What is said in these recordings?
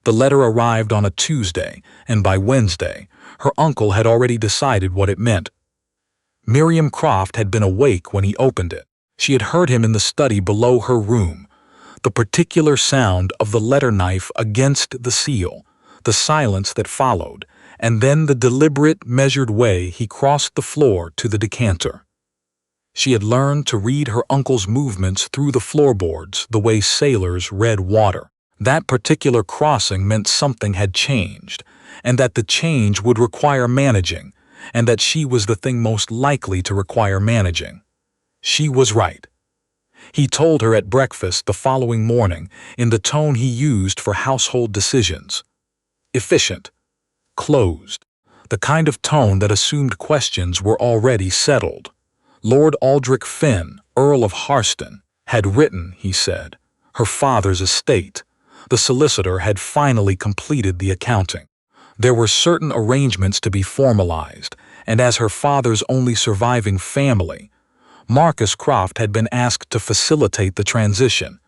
The letter arrived on a Tuesday, and by Wednesday, her uncle had already decided what it meant. Miriam Croft had been awake when he opened it. She had heard him in the study below her room, the particular sound of the letter knife against the seal, the silence that followed, and then the deliberate, measured way he crossed the floor to the decanter. She had learned to read her uncle's movements through the floorboards the way sailors read water. That particular crossing meant something had changed, and that the change would require managing, and that she was the thing most likely to require managing. She was right. He told her at breakfast the following morning in the tone he used for household decisions. Efficient. Closed. The kind of tone that assumed questions were already settled. Lord Aldrich Finn, Earl of Harston, had written, he said, her father's estate. The solicitor had finally completed the accounting. There were certain arrangements to be formalized, and as her father's only surviving family, Marcus Croft had been asked to facilitate the transition.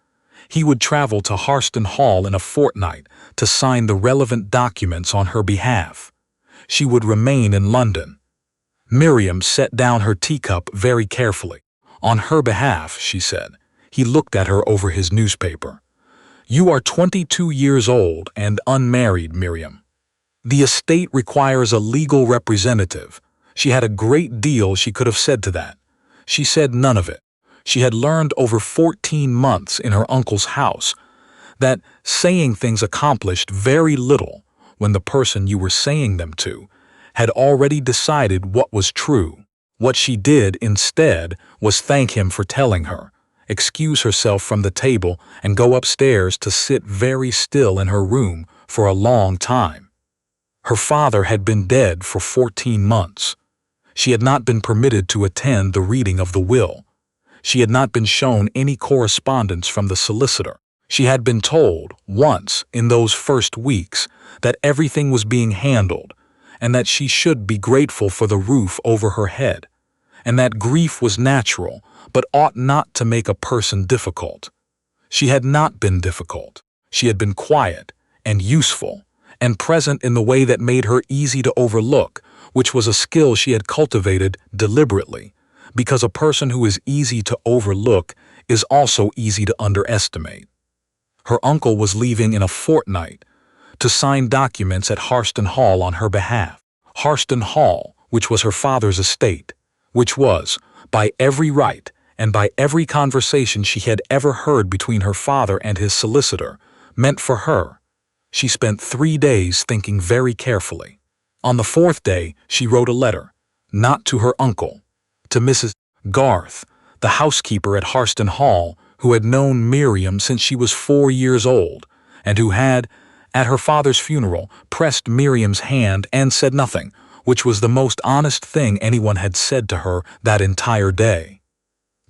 He would travel to Harston Hall in a fortnight to sign the relevant documents on her behalf. She would remain in London. Miriam set down her teacup very carefully. On her behalf, she said. He looked at her over his newspaper. You are 22 years old and unmarried, Miriam. The estate requires a legal representative. She had a great deal she could have said to that. She said none of it. She had learned over 14 months in her uncle's house that saying things accomplished very little when the person you were saying them to had already decided what was true. What she did instead was thank him for telling her, excuse herself from the table, and go upstairs to sit very still in her room for a long time. Her father had been dead for 14 months. She had not been permitted to attend the reading of the will. She had not been shown any correspondence from the solicitor. She had been told, once in those first weeks, that everything was being handled, and that she should be grateful for the roof over her head, and that grief was natural, but ought not to make a person difficult. She had not been difficult. She had been quiet and useful and present in the way that made her easy to overlook, which was a skill she had cultivated deliberately, because a person who is easy to overlook is also easy to underestimate. Her uncle was leaving in a fortnight to sign documents at Harston Hall on her behalf. Harston Hall, which was her father's estate, which was, by every right and by every conversation she had ever heard between her father and his solicitor, meant for her. She spent 3 days thinking very carefully. On the 4th day, she wrote a letter, not to her uncle, to Mrs. Garth, the housekeeper at Harston Hall, who had known Miriam since she was 4 years old, and who had, at her father's funeral, pressed Miriam's hand and said nothing, which was the most honest thing anyone had said to her that entire day.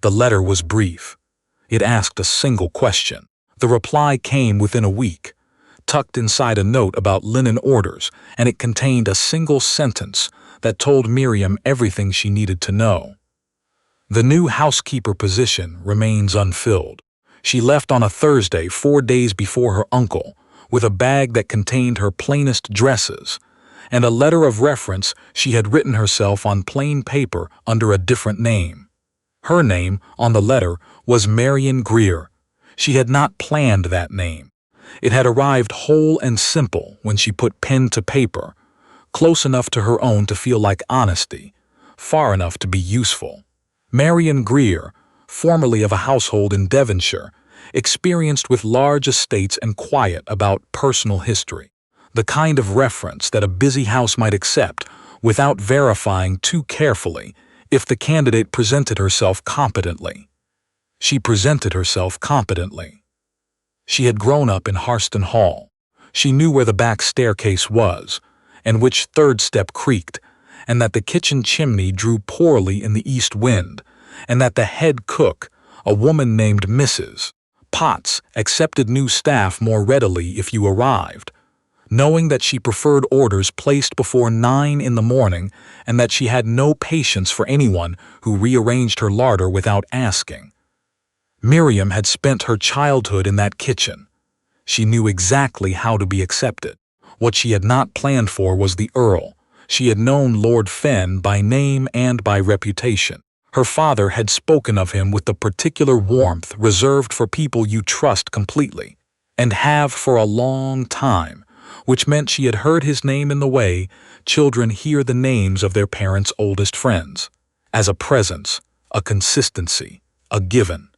The letter was brief. It asked a single question. The reply came within a week, tucked inside a note about linen orders, and it contained a single sentence that told Miriam everything she needed to know. The new housekeeper position remains unfilled. She left on a Thursday 4 days before her uncle, with a bag that contained her plainest dresses, and a letter of reference she had written herself on plain paper under a different name. Her name on the letter was Marion Greer. She had not planned that name. It had arrived whole and simple when she put pen to paper, close enough to her own to feel like honesty, far enough to be useful. Marion Greer, formerly of a household in Devonshire, experienced with large estates and quiet about personal history, the kind of reference that a busy house might accept without verifying too carefully if the candidate presented herself competently. She presented herself competently. She had grown up in Harston Hall. She knew where the back staircase was, and which third step creaked, and that the kitchen chimney drew poorly in the east wind, and that the head cook, a woman named Mrs. Potts, accepted new staff more readily if you arrived, knowing that she preferred orders placed before 9 in the morning and that she had no patience for anyone who rearranged her larder without asking. Miriam had spent her childhood in that kitchen. She knew exactly how to be accepted. What she had not planned for was the Earl. She had known Lord Fenn by name and by reputation. Her father had spoken of him with the particular warmth reserved for people you trust completely, and have for a long time, which meant she had heard his name in the way children hear the names of their parents' oldest friends, as a presence, a consistency, a given.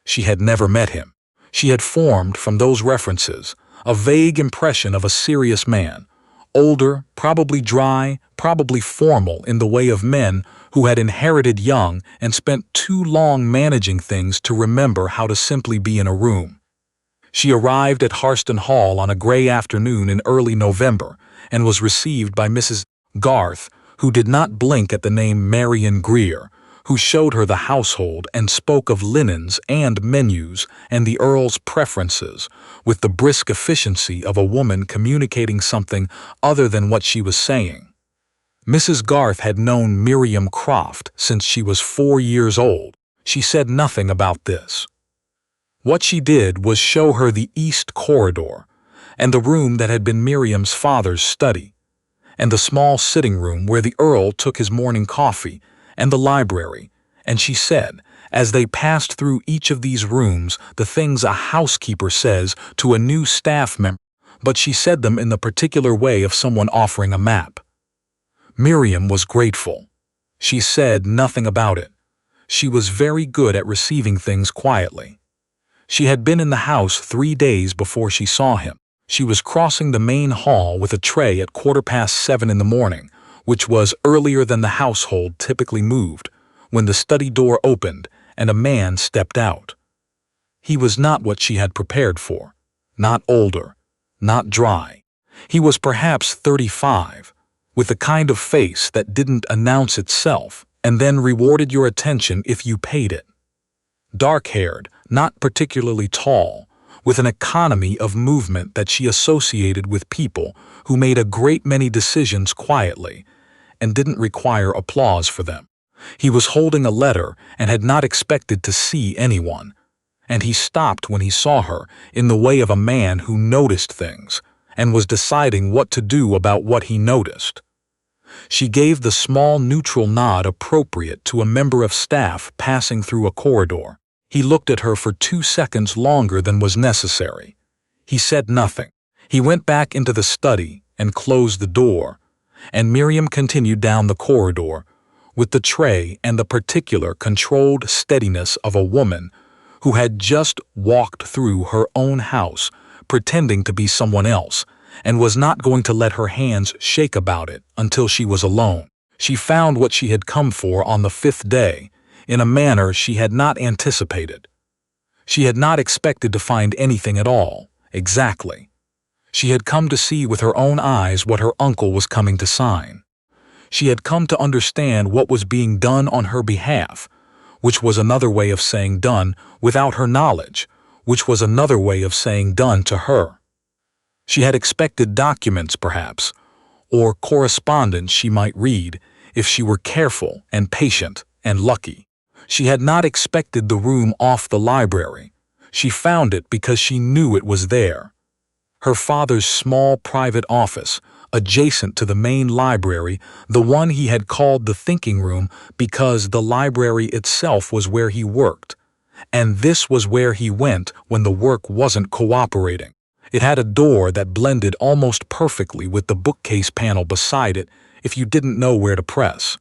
She had never met him. She had formed, from those references, a vague impression of a serious man, older, probably dry, probably formal in the way of men who had inherited young and spent too long managing things to remember how to simply be in a room. She arrived at Harston Hall on a gray afternoon in early November and was received by Mrs. Garth, who did not blink at the name Marion Greer, who showed her the household and spoke of linens and menus and the Earl's preferences with the brisk efficiency of a woman communicating something other than what she was saying. Mrs. Garth had known Miriam Croft since she was 4 years old. She said nothing about this. What she did was show her the east corridor, and the room that had been Miriam's father's study, and the small sitting room where the Earl took his morning coffee, and the library, and she said, as they passed through each of these rooms, the things a housekeeper says to a new staff member, but she said them in the particular way of someone offering a map. Miriam was grateful. She said nothing about it. She was very good at receiving things quietly. She had been in the house 3 days before she saw him. She was crossing the main hall with a tray at 7:15 in the morning, which was earlier than the household typically moved, when the study door opened and a man stepped out. He was not what she had prepared for, not older, not dry. He was perhaps 35, with a kind of face that didn't announce itself and then rewarded your attention if you paid it. Dark-haired, not particularly tall, with an economy of movement that she associated with people who made a great many decisions quietly and didn't require applause for them. He was holding a letter and had not expected to see anyone, and he stopped when he saw her in the way of a man who noticed things and was deciding what to do about what he noticed. She gave the small neutral nod appropriate to a member of staff passing through a corridor. He looked at her for 2 seconds longer than was necessary. He said nothing. He went back into the study and closed the door, and Miriam continued down the corridor with the tray and the particular controlled steadiness of a woman who had just walked through her own house pretending to be someone else and was not going to let her hands shake about it until she was alone. She found what she had come for on the 5th day in a manner she had not anticipated. She had not expected to find anything at all, exactly. She had come to see with her own eyes what her uncle was coming to sign. She had come to understand what was being done on her behalf, which was another way of saying done without her knowledge, which was another way of saying done to her. She had expected documents, perhaps, or correspondence she might read if she were careful and patient and lucky. She had not expected the room off the library. She found it because she knew it was there. Her father's small private office, adjacent to the main library, the one he had called the thinking room because the library itself was where he worked, and this was where he went when the work wasn't cooperating. It had a door that blended almost perfectly with the bookcase panel beside it if you didn't know where to press.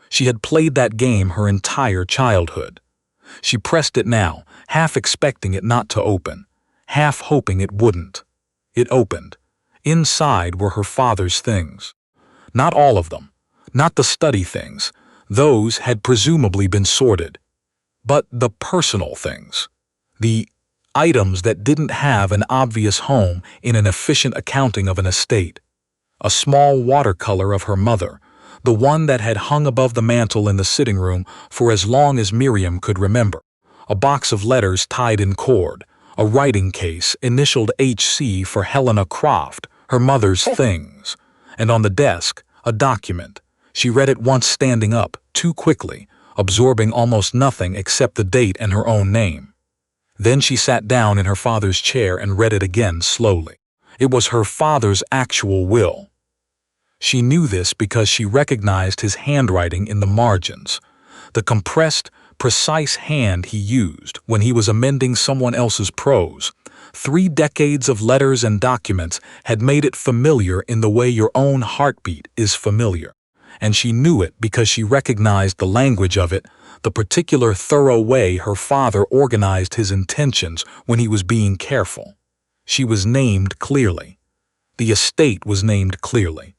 She had played that game her entire childhood. She pressed it now, half expecting it not to open, half hoping it wouldn't. It opened. Inside were her father's things. Not all of them, not the study things. Those had presumably been sorted. But the personal things. The items that didn't have an obvious home in an efficient accounting of an estate. A small watercolor of her mother, the one that had hung above the mantel in the sitting room for as long as Miriam could remember. A box of letters tied in cord, a writing case initialed H.C. for Helena Croft, her mother's things, and on the desk, a document. She read it once standing up, too quickly, absorbing almost nothing except the date and her own name. Then she sat down in her father's chair and read it again slowly. It was her father's actual will. She knew this because she recognized his handwriting in the margins, the compressed, precise hand he used when he was amending someone else's prose. 3 decades of letters and documents had made it familiar in the way your own heartbeat is familiar, and she knew it because she recognized the language of it, the particular thorough way her father organized his intentions when he was being careful. She was named clearly. The estate was named clearly.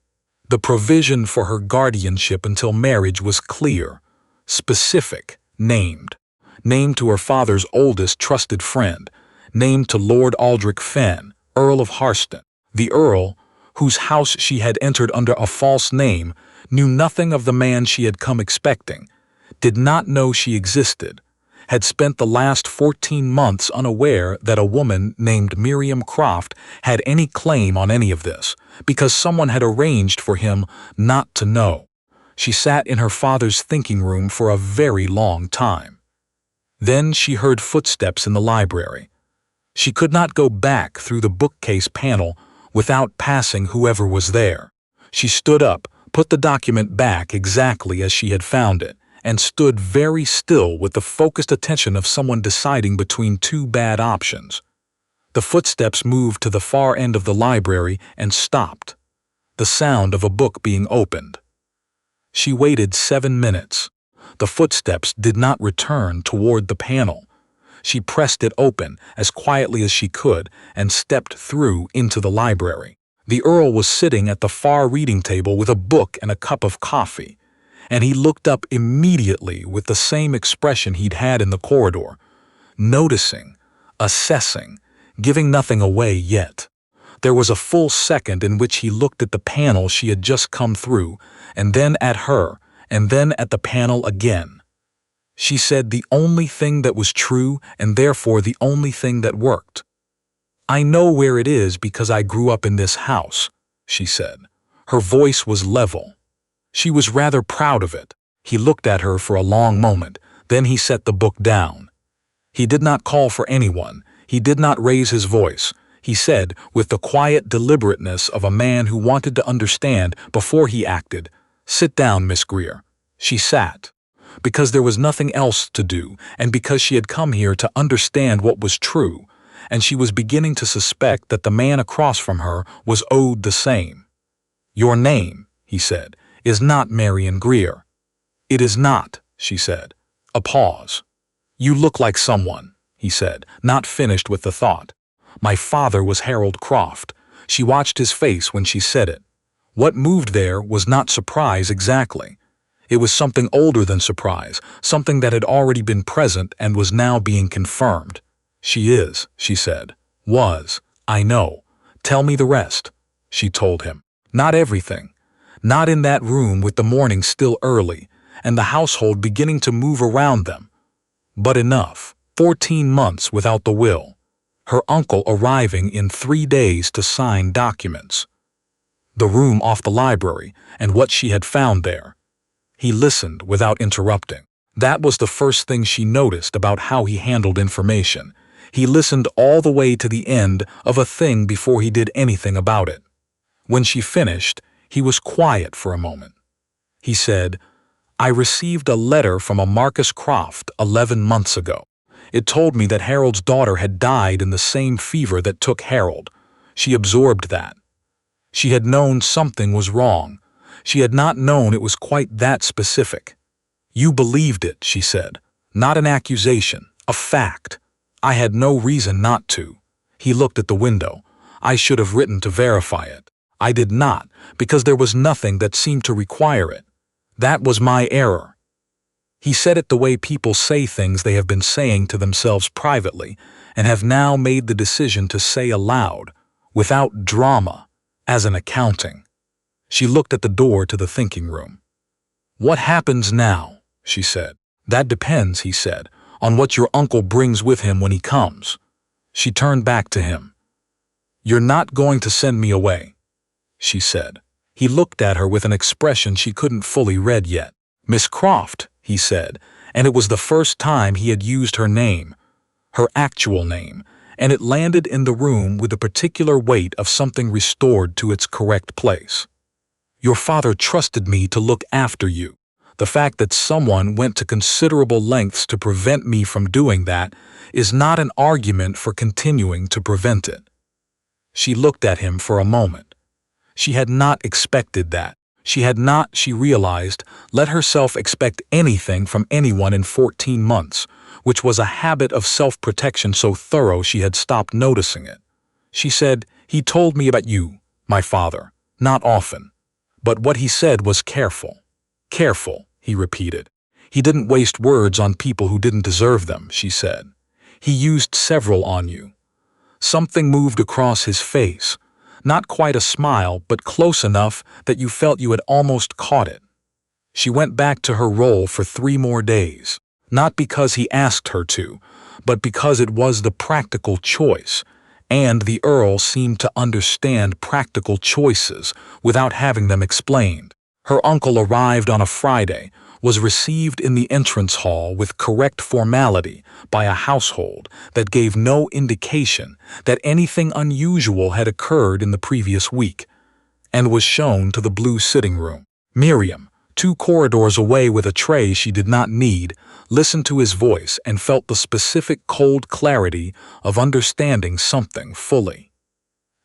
The provision for her guardianship until marriage was clear, specific, named. Named to her father's oldest trusted friend, named to Lord Aldrich Fenn, Earl of Harston. The Earl, whose house she had entered under a false name, knew nothing of the man she had come expecting, did not know she existed, had spent the last 14 months unaware that a woman named Miriam Croft had any claim on any of this, because someone had arranged for him not to know. She sat in her father's thinking room for a very long time. Then she heard footsteps in the library. She could not go back through the bookcase panel without passing whoever was there. She stood up, put the document back exactly as she had found it, and stood very still with the focused attention of someone deciding between 2 bad options. The footsteps moved to the far end of the library and stopped, the sound of a book being opened. She waited 7 minutes. The footsteps did not return toward the panel. She pressed it open as quietly as she could and stepped through into the library. The Earl was sitting at the far reading table with a book and a cup of coffee, and he looked up immediately with the same expression he'd had in the corridor, noticing, assessing, giving nothing away yet. There was a full second in which he looked at the panel she had just come through, and then at her, and then at the panel again. She said the only thing that was true and therefore the only thing that worked. "I know where it is because I grew up in this house," she said. Her voice was level. She was rather proud of it. He looked at her for a long moment, then he set the book down. He did not call for anyone. He did not raise his voice. He said, with the quiet deliberateness of a man who wanted to understand before he acted, "Sit down, Miss Greer." She sat. Because there was nothing else to do, and because she had come here to understand what was true, and she was beginning to suspect that the man across from her was owed the same. "Your name," he said, "is not Marion Greer." "It is not," she said. A pause. "You look like someone," he said, not finished with the thought. "My father was Harold Croft." She watched his face when she said it. What moved there was not surprise exactly. It was something older than surprise, something that had already been present and was now being confirmed. "She is," she said. "Was. I know. Tell me the rest," she told him. "Not everything. Not in that room with the morning still early, and the household beginning to move around them. But enough. 14 months without the will. Her uncle arriving in 3 days to sign documents. The room off the library, and what she had found there." He listened without interrupting. That was the first thing she noticed about how he handled information. He listened all the way to the end of a thing before he did anything about it. When she finished, he was quiet for a moment. He said, "I received a letter from a Marcus Croft 11 months ago. It told me that Harold's daughter had died in the same fever that took Harold. She absorbed that. She had known something was wrong. She had not known it was quite that specific. You believed it," she said. "Not an accusation, a fact. I had no reason not to." He looked at the window. "I should have written to verify it. I did not, because there was nothing that seemed to require it. That was my error." He said it the way people say things they have been saying to themselves privately and have now made the decision to say aloud, without drama, as an accounting. She looked at the door to the thinking room. "What happens now?" she said. "That depends," he said, "on what your uncle brings with him when he comes." She turned back to him. "You're not going to send me away," she said. He looked at her with an expression she couldn't fully read yet. "Miss Croft," he said, and it was the first time he had used her name. her actual name, and it landed in the room with the particular weight of something restored to its correct place. Your father trusted me to look after you. The fact that someone went to considerable lengths to prevent me from doing that is not an argument for continuing to prevent it. She looked at him for a moment. She had not expected that. She had not, she realized, let herself expect anything from anyone in 14 months, which was a habit of self-protection so thorough she had stopped noticing it. She said, "He told me about you, my father, not often. But what he said was careful." "Careful," he repeated. "He didn't waste words on people who didn't deserve them," she said. "He used several on you." Something moved across his face. Not quite a smile, but close enough that you felt you had almost caught it. She went back to her role for 3 more days, not because he asked her to, but because it was the practical choice, and the Earl seemed to understand practical choices without having them explained. Her uncle arrived on a Friday, was received in the entrance hall with correct formality by a household that gave no indication that anything unusual had occurred in the previous week, and was shown to the blue sitting room. Miriam, 2 corridors away with a tray she did not need, listened to his voice and felt the specific cold clarity of understanding something fully.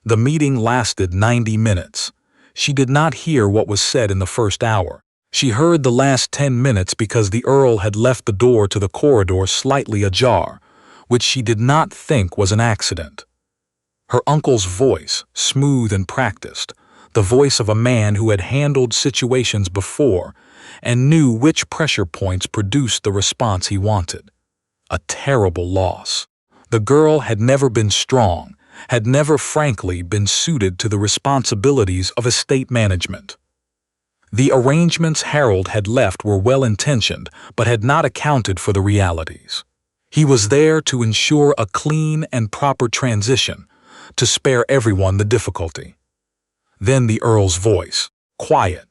The meeting lasted 90 minutes. She did not hear what was said in the first hour. She heard the last 10 minutes because the Earl had left the door to the corridor slightly ajar, which she did not think was an accident. Her uncle's voice, smooth and practiced, the voice of a man who had handled situations before and knew which pressure points produced the response he wanted. A terrible loss. The girl had never been strong, had never frankly been suited to the responsibilities of estate management. The arrangements Harold had left were well-intentioned, but had not accounted for the realities. He was there to ensure a clean and proper transition, to spare everyone the difficulty. Then the Earl's voice, quiet,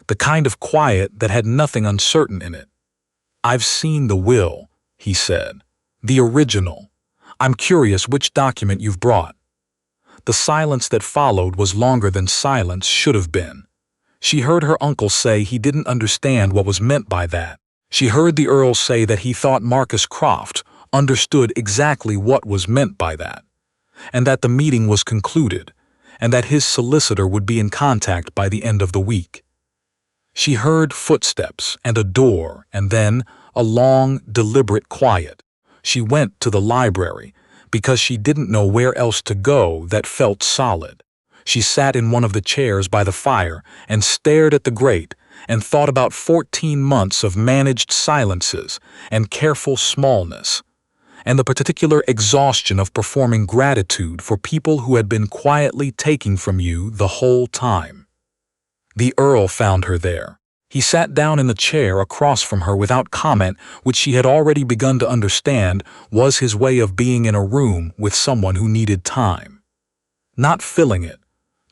the kind of quiet that had nothing uncertain in it. "I've seen the will," he said. "The original. I'm curious which document you've brought." The silence that followed was longer than silence should have been. She heard her uncle say he didn't understand what was meant by that. She heard the Earl say that he thought Marcus Croft understood exactly what was meant by that, and that the meeting was concluded, and that his solicitor would be in contact by the end of the week. She heard footsteps and a door, and then a long, deliberate quiet. She went to the library because she didn't know where else to go that felt solid. She sat in one of the chairs by the fire and stared at the grate and thought about 14 months of managed silences and careful smallness, and the particular exhaustion of performing gratitude for people who had been quietly taking from you the whole time. The Earl found her there. He sat down in the chair across from her without comment, which she had already begun to understand was his way of being in a room with someone who needed time. Not filling it,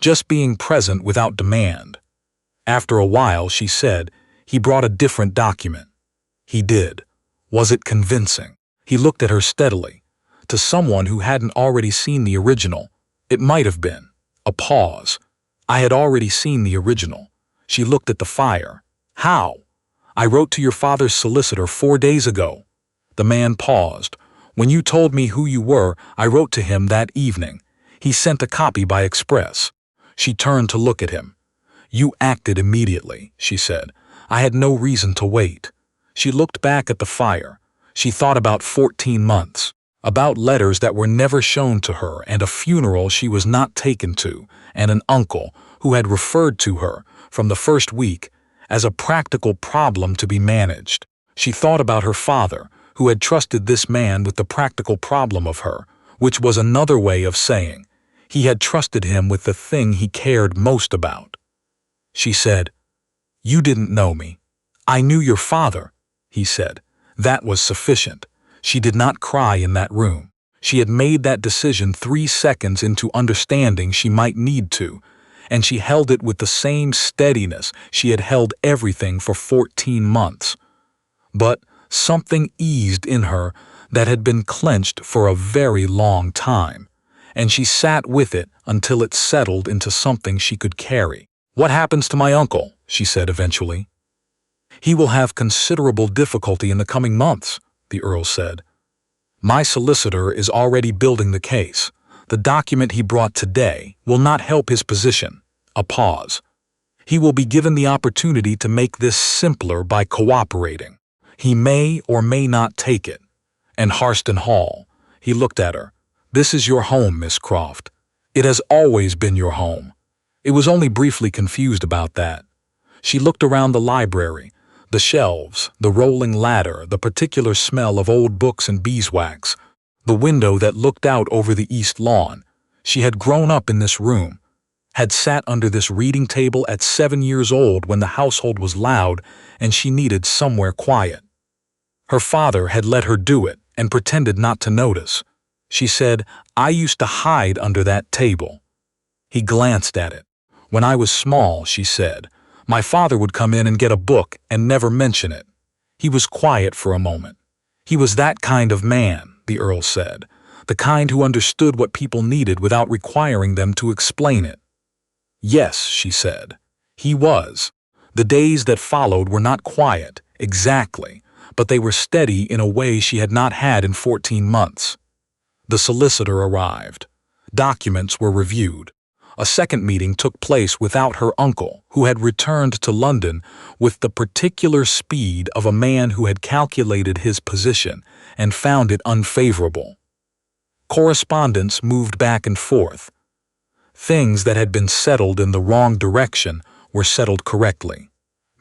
just being present without demand. After a while, she said, "He brought a different document." He did. Was it convincing? He looked at her steadily. To someone who hadn't already seen the original, it might have been. A pause. "I had already seen the original." She looked at the fire. "How?" "I wrote to your father's solicitor 4 days ago." The man paused. "When you told me who you were, I wrote to him that evening. He sent a copy by express." She turned to look at him. "You acted immediately," she said. "I had no reason to wait." She looked back at the fire. She thought about 14 months, about letters that were never shown to her and a funeral she was not taken to, and an uncle who had referred to her, from the first week, as a practical problem to be managed. She thought about her father, who had trusted this man with the practical problem of her, which was another way of saying, he had trusted him with the thing he cared most about. She said, "You didn't know me." "I knew your father," he said. That was sufficient. She did not cry in that room. She had made that decision 3 seconds into understanding she might need to, and she held it with the same steadiness she had held everything for 14 months. But something eased in her that had been clenched for a very long time, and she sat with it until it settled into something she could carry. "What happens to my uncle?" she said eventually. "He will have considerable difficulty in the coming months," the Earl said. "My solicitor is already building the case. The document he brought today will not help his position." A pause. "He will be given the opportunity to make this simpler by cooperating. He may or may not take it. And Harston Hall," he looked at her, "this is your home, Miss Croft. It has always been your home." It was only briefly confused about that. She looked around the library, the shelves, the rolling ladder, the particular smell of old books and beeswax, the window that looked out over the east lawn. She had grown up in this room, had sat under this reading table at 7 years old when the household was loud and she needed somewhere quiet. Her father had let her do it and pretended not to notice. She said, "I used to hide under that table." He glanced at it. "When I was small," she said, "my father would come in and get a book and never mention it." He was quiet for a moment. "He was that kind of man," the Earl said, "the kind who understood what people needed without requiring them to explain it." "Yes," she said, "he was." The days that followed were not quiet, exactly, but they were steady in a way she had not had in 14 months. The solicitor arrived. Documents were reviewed. A second meeting took place without her uncle, who had returned to London with the particular speed of a man who had calculated his position and found it unfavorable. Correspondence moved back and forth. Things that had been settled in the wrong direction were settled correctly.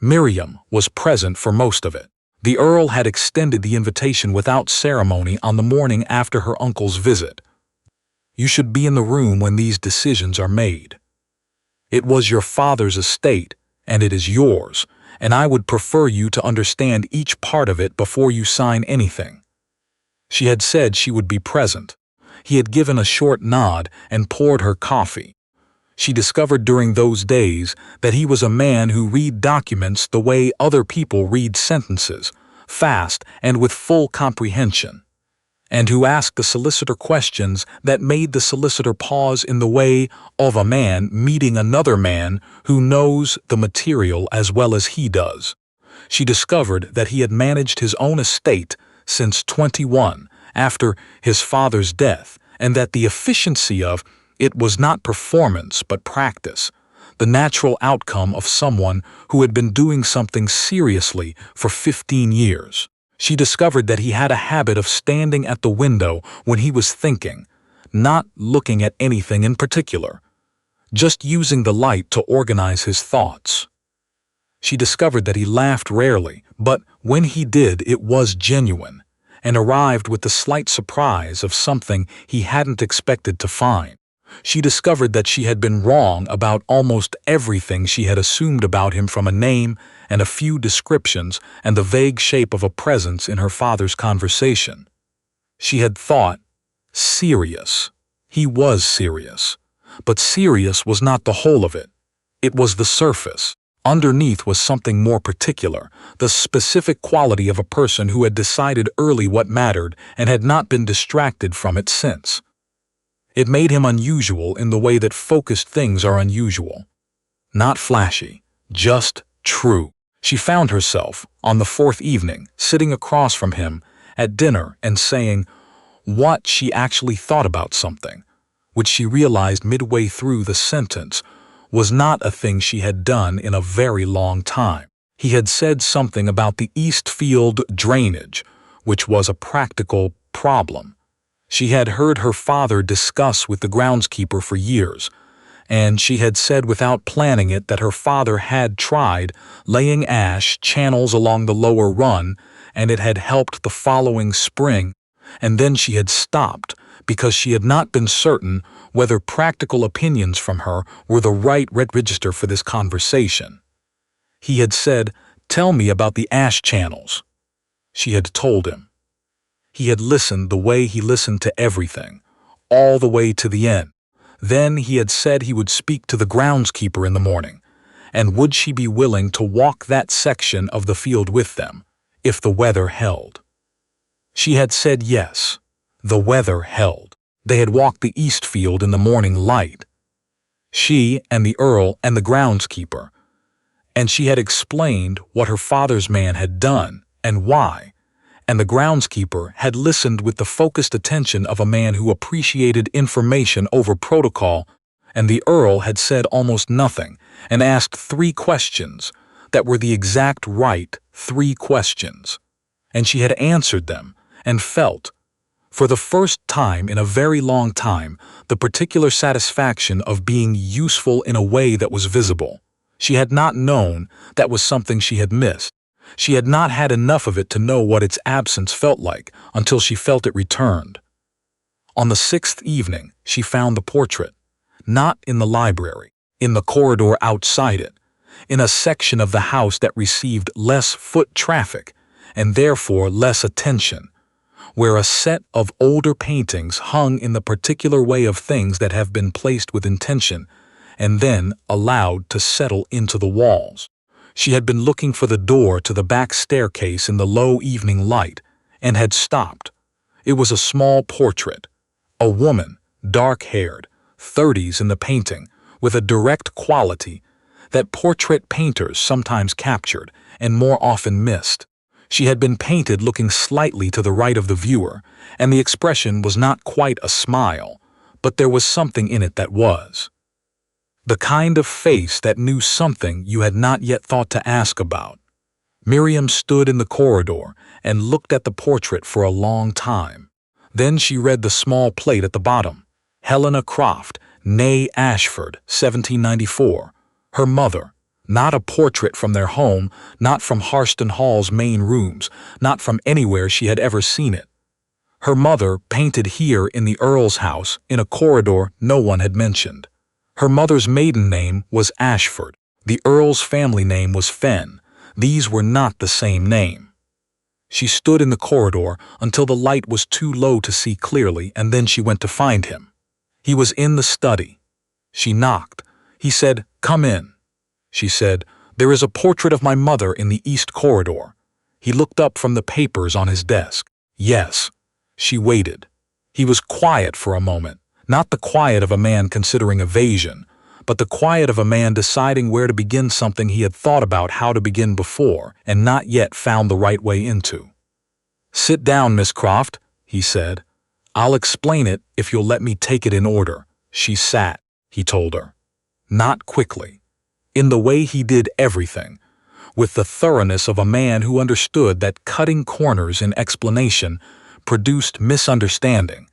Miriam was present for most of it. The Earl had extended the invitation without ceremony on the morning after her uncle's visit. "You should be in the room when these decisions are made. It was your father's estate, and it is yours, and I would prefer you to understand each part of it before you sign anything." She had said she would be present. He had given a short nod and poured her coffee. She discovered during those days that he was a man who read documents the way other people read sentences, fast and with full comprehension, and who asked the solicitor questions that made the solicitor pause in the way of a man meeting another man who knows the material as well as he does. She discovered that he had managed his own estate since 21, after his father's death, and that the efficiency of it was not performance but practice, the natural outcome of someone who had been doing something seriously for 15 years. She discovered that he had a habit of standing at the window when he was thinking, not looking at anything in particular, just using the light to organize his thoughts. She discovered that he laughed rarely, but when he did, it was genuine, and arrived with the slight surprise of something he hadn't expected to find. She discovered that she had been wrong about almost everything she had assumed about him, from a name and a few descriptions and the vague shape of a presence in her father's conversation. She had thought, serious. He was serious. But serious was not the whole of it. It was the surface. Underneath was something more particular, the specific quality of a person who had decided early what mattered and had not been distracted from it since. It made him unusual in the way that focused things are unusual. Not flashy, just true. She found herself, on the 4th evening, sitting across from him at dinner and saying what she actually thought about something, which she realized midway through the sentence was not a thing she had done in a very long time. He had said something about the Eastfield drainage, which was a practical problem. She had heard her father discuss with the groundskeeper for years, and she had said without planning it that her father had tried laying ash channels along the lower run, and it had helped the following spring, and then she had stopped because she had not been certain whether practical opinions from her were the right register for this conversation. He had said, "Tell me about the ash channels." She had told him. He had listened the way he listened to everything, all the way to the end. Then he had said he would speak to the groundskeeper in the morning, and would she be willing to walk that section of the field with them, if the weather held. She had said yes. The weather held. They had walked the east field in the morning light. She and the Earl and the groundskeeper. And she had explained what her father's man had done and why, and the groundskeeper had listened with the focused attention of a man who appreciated information over protocol, and the Earl had said almost nothing and asked 3 questions that were the exact right 3 questions. And she had answered them and felt, for the first time in a very long time, the particular satisfaction of being useful in a way that was visible. She had not known that was something she had missed. She had not had enough of it to know what its absence felt like until she felt it returned. On the 6th evening, she found the portrait, not in the library, in the corridor outside it, in a section of the house that received less foot traffic and therefore less attention, where a set of older paintings hung in the particular way of things that have been placed with intention and then allowed to settle into the walls. She had been looking for the door to the back staircase in the low evening light and had stopped. It was a small portrait. A woman, dark-haired, 30s in the painting, with a direct quality that portrait painters sometimes captured and more often missed. She had been painted looking slightly to the right of the viewer, and the expression was not quite a smile, but there was something in it that was. The kind of face that knew something you had not yet thought to ask about. Miriam stood in the corridor and looked at the portrait for a long time. Then she read the small plate at the bottom. Helena Croft, née Ashford, 1794. Her mother. Not a portrait from their home, not from Harston Hall's main rooms, not from anywhere she had ever seen it. Her mother painted here in the Earl's house in a corridor no one had mentioned. Her mother's maiden name was Ashford. The Earl's family name was Fenn. These were not the same name. She stood in the corridor until the light was too low to see clearly, and then she went to find him. He was in the study. She knocked. He said, "Come in." She said, "There is a portrait of my mother in the east corridor." He looked up from the papers on his desk. "Yes." She waited. He was quiet for a moment. Not the quiet of a man considering evasion, but the quiet of a man deciding where to begin something he had thought about how to begin before and not yet found the right way into. "Sit down, Miss Croft," he said. "I'll explain it if you'll let me take it in order." She sat, he told her. Not quickly. In the way he did everything, with the thoroughness of a man who understood that cutting corners in explanation produced misunderstanding,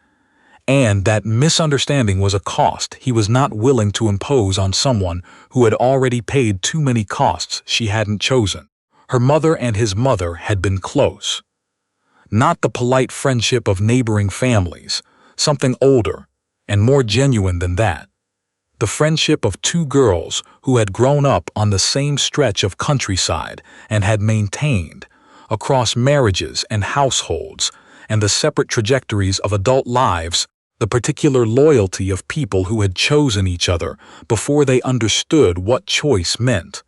and that misunderstanding was a cost he was not willing to impose on someone who had already paid too many costs she hadn't chosen. Her mother and his mother had been close. Not the polite friendship of neighboring families, something older and more genuine than that. The friendship of 2 girls who had grown up on the same stretch of countryside and had maintained, across marriages and households and the separate trajectories of adult lives, the particular loyalty of people who had chosen each other before they understood what choice meant.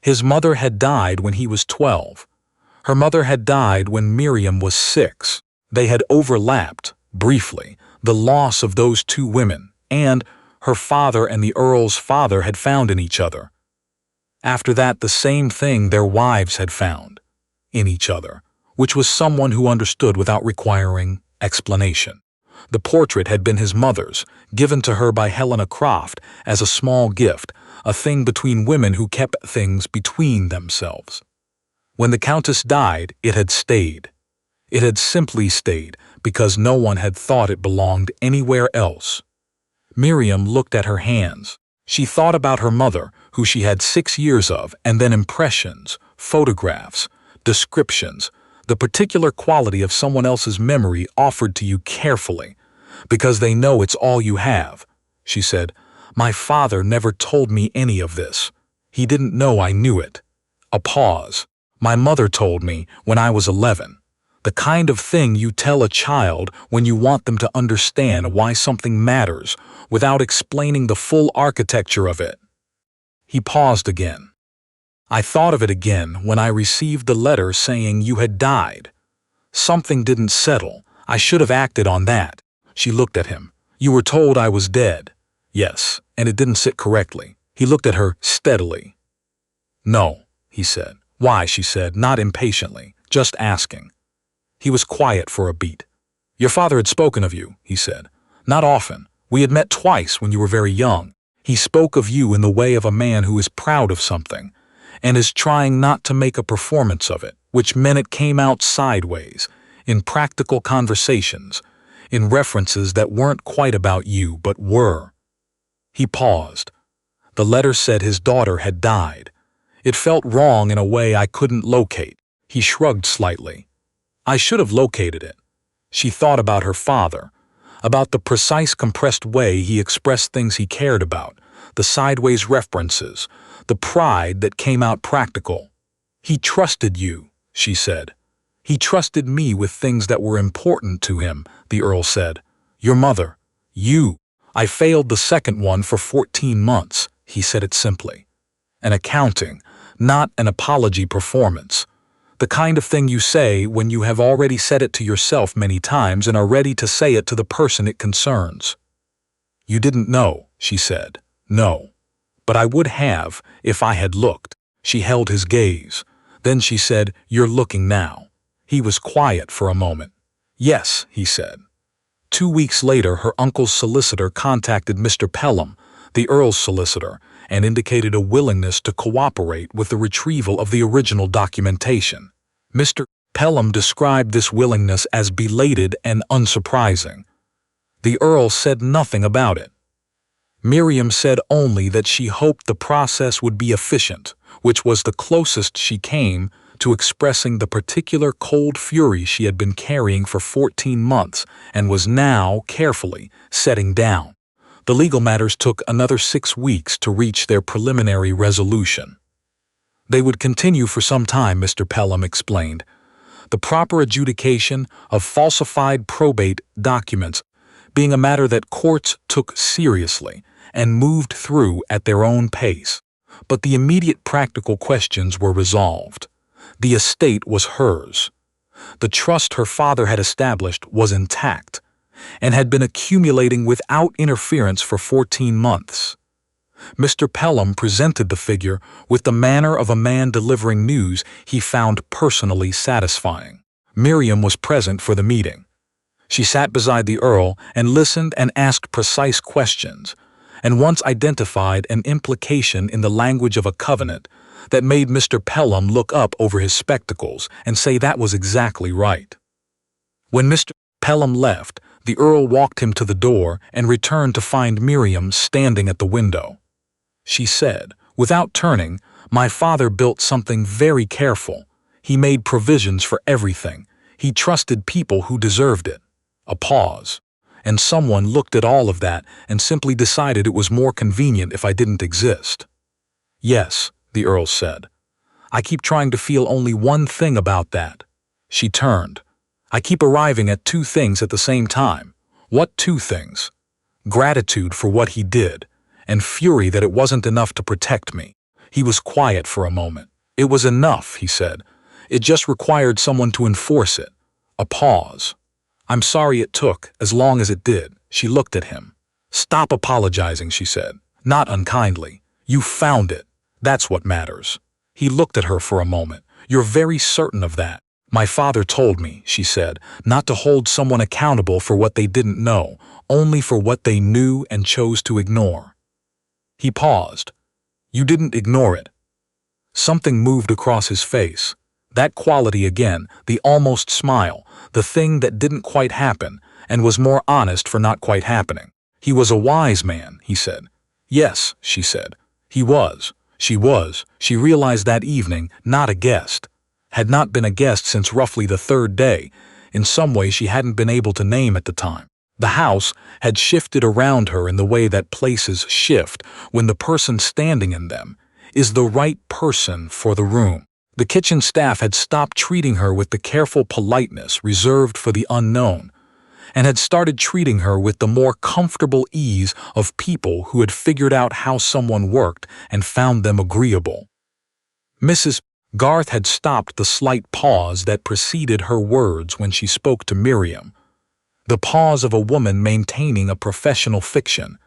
His mother had died when he was 12. Her mother had died when Miriam was 6. They had overlapped, briefly, the loss of those 2 women, and her father and the Earl's father had found in each other. After that, the same thing their wives had found in each other, which was someone who understood without requiring explanation. The portrait had been his mother's, given to her by Helena Croft as a small gift, a thing between women who kept things between themselves. When the Countess died, it had stayed. It had simply stayed because no one had thought it belonged anywhere else. Miriam looked at her hands. She thought about her mother, who she had 6 years of, and then impressions, photographs, descriptions, the particular quality of someone else's memory offered to you carefully, because they know it's all you have. She said, "My father never told me any of this. He didn't know I knew it." A pause. "My mother told me when I was 11. The kind of thing you tell a child when you want them to understand why something matters without explaining the full architecture of it." He paused again. "I thought of it again when I received the letter saying you had died. Something didn't settle. I should have acted on that. She looked at him. You were told I was dead. Yes, and it didn't sit correctly. He looked at her steadily. No, he said. Why, she said, not impatiently, just asking. He was quiet for a beat. Your father had spoken of you, he said. Not often. We had met twice when you were very young. He spoke of you in the way of a man who is proud of something and is trying not to make a performance of it, which meant it came out sideways, in practical conversations, in references that weren't quite about you but were. He paused. The letter said his daughter had died. It felt wrong in a way I couldn't locate. He shrugged slightly. I should have located it. She thought about her father, about the precise compressed way he expressed things he cared about, the sideways references, the pride that came out practical. He trusted you, she said. He trusted me with things that were important to him, the Earl said. Your mother. You. I failed the second one for 14 months, he said it simply. An accounting, not an apology performance. The kind of thing you say when you have already said it to yourself many times and are ready to say it to the person it concerns. You didn't know, she said. No. But I would have if I had looked. She held his gaze. Then she said, You're looking now. He was quiet for a moment. Yes, he said. 2 weeks later, her uncle's solicitor contacted Mr. Pelham, the Earl's solicitor, and indicated a willingness to cooperate with the retrieval of the original documentation. Mr. Pelham described this willingness as belated and unsurprising. The Earl said nothing about it. Miriam said only that she hoped the process would be efficient, which was the closest she came to expressing the particular cold fury she had been carrying for 14 months and was now carefully setting down. The legal matters took another 6 weeks to reach their preliminary resolution. They would continue for some time, Mr. Pelham explained. The proper adjudication of falsified probate documents being a matter that courts took seriously and moved through at their own pace. But the immediate practical questions were resolved. The estate was hers. The trust her father had established was intact and had been accumulating without interference for 14 months. Mr. Pelham presented the figure with the manner of a man delivering news he found personally satisfying. Miriam was present for the meeting. She sat beside the Earl and listened and asked precise questions, and once identified an implication in the language of a covenant that made Mr. Pelham look up over his spectacles and say that was exactly right. When Mr. Pelham left, the Earl walked him to the door and returned to find Miriam standing at the window. She said, without turning, My father built something very careful. He made provisions for everything. He trusted people who deserved it. A pause. And someone looked at all of that and simply decided it was more convenient if I didn't exist. Yes, the Earl said. I keep trying to feel only one thing about that. She turned. I keep arriving at 2 things at the same time. What 2 things? Gratitude for what he did, and fury that it wasn't enough to protect me. He was quiet for a moment. It was enough, he said. It just required someone to enforce it. A pause. I'm sorry it took as long as it did. She looked at him. Stop apologizing, she said. Not unkindly. You found it. That's what matters. He looked at her for a moment. You're very certain of that. My father told me, she said, not to hold someone accountable for what they didn't know, only for what they knew and chose to ignore. He paused. You didn't ignore it. Something moved across his face. That quality again, the almost smile, the thing that didn't quite happen and was more honest for not quite happening. He was a wise man, he said. Yes, she said. He was. She was. She realized that evening, not a guest. Had not been a guest since roughly the 3rd day, in some way she hadn't been able to name at the time. The house had shifted around her in the way that places shift when the person standing in them is the right person for the room. The kitchen staff had stopped treating her with the careful politeness reserved for the unknown, and had started treating her with the more comfortable ease of people who had figured out how someone worked and found them agreeable. Mrs. Garth had stopped the slight pause that preceded her words when she spoke to Miriam, the pause of a woman maintaining a professional fiction,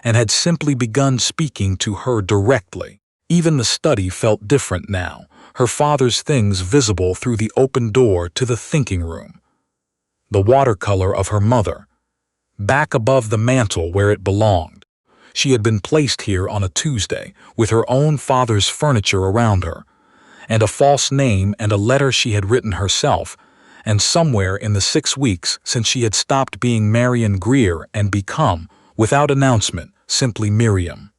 and had simply begun speaking to her directly. Even the study felt different now, her father's things visible through the open door to the thinking room. The watercolor of her mother, back above the mantel where it belonged. She had been placed here on a Tuesday, with her own father's furniture around her, and a false name and a letter she had written herself, and somewhere in the 6 weeks since she had stopped being Marion Greer and become, without announcement, simply Miriam.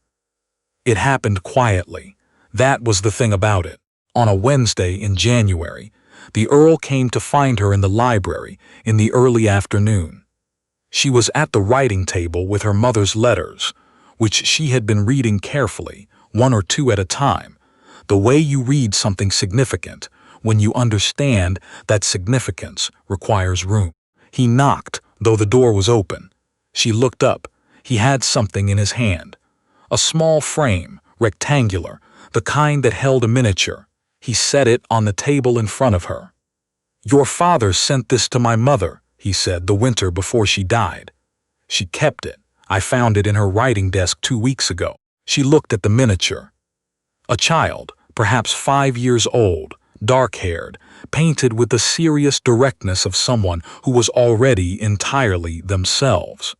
It happened quietly. That was the thing about it. On a Wednesday in January, the Earl came to find her in the library in the early afternoon. She was at the writing table with her mother's letters, which she had been reading carefully, 1 or 2 at a time, the way you read something significant when you understand that significance requires room. He knocked, though the door was open. She looked up. He had something in his hand. A small frame, rectangular, the kind that held a miniature. He set it on the table in front of her. "Your father sent this to my mother," he said, "the winter before she died. She kept it. I found it in her writing desk 2 weeks ago." She looked at the miniature. A child, perhaps 5 years old, dark-haired, painted with the serious directness of someone who was already entirely themselves.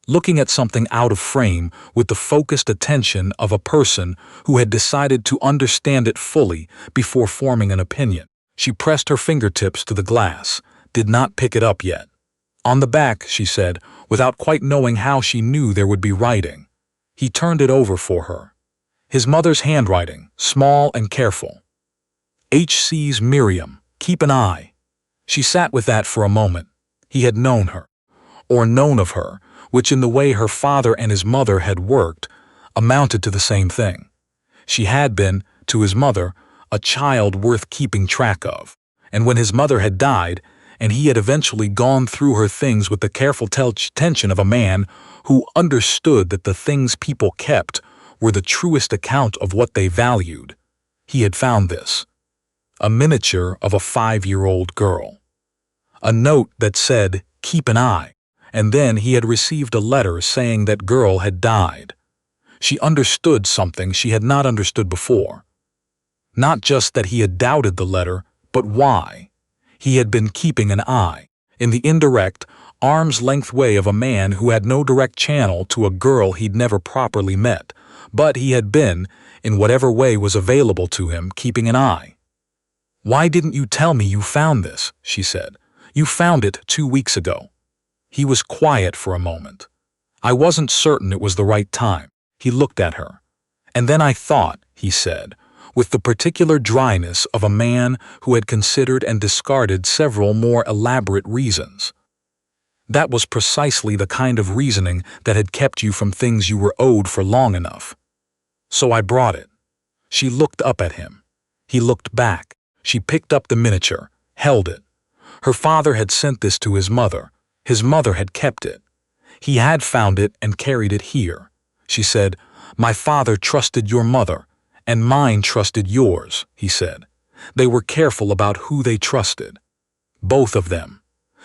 Looking at something out of frame with the focused attention of a person who had decided to understand it fully before forming an opinion. She pressed her fingertips to the glass, did not pick it up yet. "On the back," she said, without quite knowing how she knew there would be writing. He turned it over for her. His mother's handwriting, small and careful. "H.C.'s Miriam, keep an eye." She sat with that for a moment. He had known her, or known of her, which in the way her father and his mother had worked, amounted to the same thing. She had been, to his mother, a child worth keeping track of, and when his mother had died, and he had eventually gone through her things with the careful attention of a man who understood that the things people kept were the truest account of what they valued, he had found this. A miniature of a 5-year-old girl. A note that said, "Keep an eye," and then he had received a letter saying that girl had died. She understood something she had not understood before. Not just that he had doubted the letter, but why. He had been keeping an eye, in the indirect, arm's-length way of a man who had no direct channel to a girl he'd never properly met, but he had been, in whatever way was available to him, keeping an eye. "Why didn't you tell me you found this?" she said. "You found it 2 weeks ago." He was quiet for a moment. "I wasn't certain it was the right time." He looked at her. "And then I thought," he said, with the particular dryness of a man who had considered and discarded several more elaborate reasons. "That was precisely the kind of reasoning that had kept you from things you were owed for long enough. So I brought it." She looked up at him. He looked back. She picked up the miniature, held it. Her father had sent this to his mother. His mother had kept it. He had found it and carried it here. She said, "My father trusted your mother, and mine trusted yours," he said. "They were careful about who they trusted. Both of them."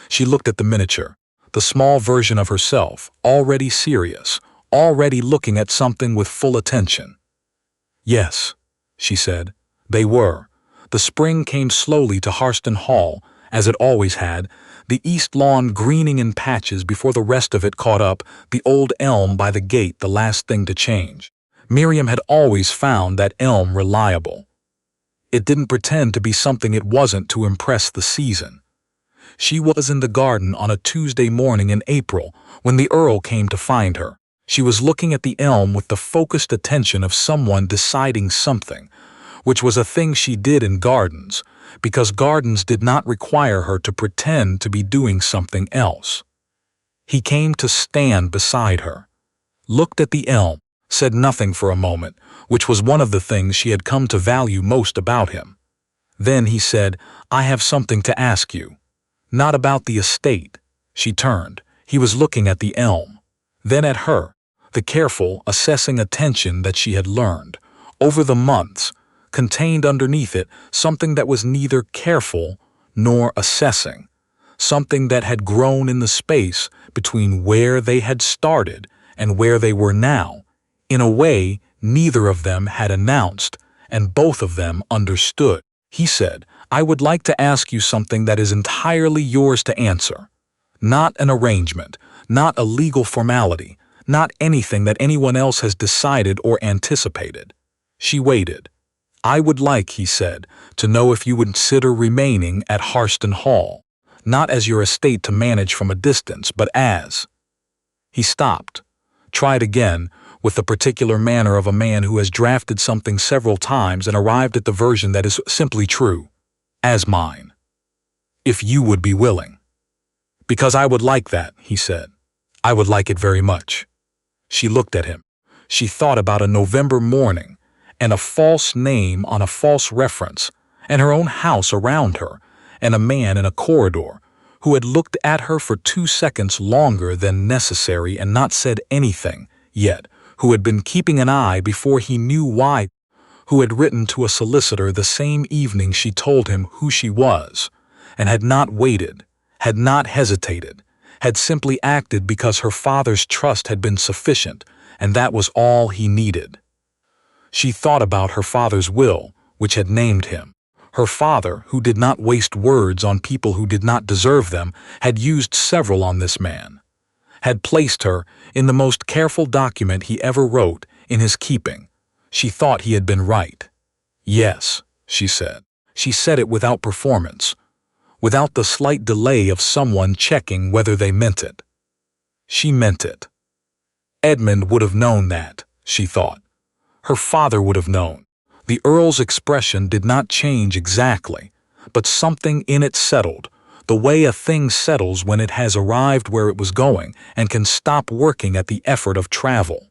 She looked at the miniature, the small version of herself, already serious, already looking at something with full attention. "Yes," she said, "they were." The spring came slowly to Harston Hall, as it always had, the east lawn greening in patches before the rest of it caught up, the old elm by the gate the last thing to change. Miriam had always found that elm reliable. It didn't pretend to be something it wasn't to impress the season. She was in the garden on a Tuesday morning in April when the Earl came to find her. She was looking at the elm with the focused attention of someone deciding something, which was a thing she did in gardens, because gardens did not require her to pretend to be doing something else. He came to stand beside her, looked at the elm, said nothing for a moment, which was one of the things she had come to value most about him. Then he said, "I have something to ask you." "Not about the estate." She turned. He was looking at the elm, then at her, the careful, assessing attention that she had learned, over the months, contained underneath it something that was neither careful nor assessing, something that had grown in the space between where they had started and where they were now, in a way neither of them had announced and both of them understood. He said, "I would like to ask you something that is entirely yours to answer. Not an arrangement, not a legal formality, not anything that anyone else has decided or anticipated." She waited. "I would like," he said, "to know if you would consider remaining at Harston Hall, not as your estate to manage from a distance, but as—" He stopped, tried again, with the particular manner of a man who has drafted something several times and arrived at the version that is simply true. "As mine. If you would be willing." "Because I would like that," he said. "I would like it very much." She looked at him. She thought about a November morning, and a false name on a false reference, and her own house around her, and a man in a corridor who had looked at her for 2 seconds longer than necessary and not said anything, yet who had been keeping an eye before he knew why, who had written to a solicitor the same evening she told him who she was, and had not waited, had not hesitated, had simply acted because her father's trust had been sufficient, and that was all he needed. She thought about her father's will, which had named him. Her father, who did not waste words on people who did not deserve them, had used several on this man, had placed her, in the most careful document he ever wrote, in his keeping. She thought he had been right. "Yes," she said. She said it without performance, without the slight delay of someone checking whether they meant it. She meant it. Edmund would have known that, she thought. Her father would have known. The Earl's expression did not change exactly, but something in it settled, the way a thing settles when it has arrived where it was going and can stop working at the effort of travel.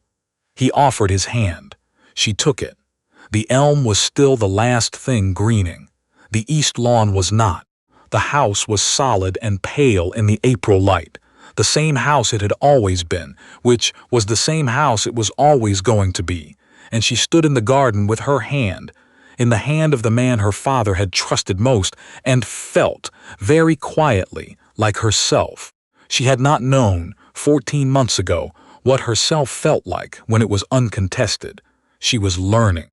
He offered his hand. She took it. The elm was still the last thing greening. The east lawn was not. The house was solid and pale in the April light, the same house it had always been, which was the same house it was always going to be, and she stood in the garden with her hand, in the hand of the man her father had trusted most, and felt, very quietly, like herself. She had not known, 14 months ago, what herself felt like when it was uncontested. She was learning.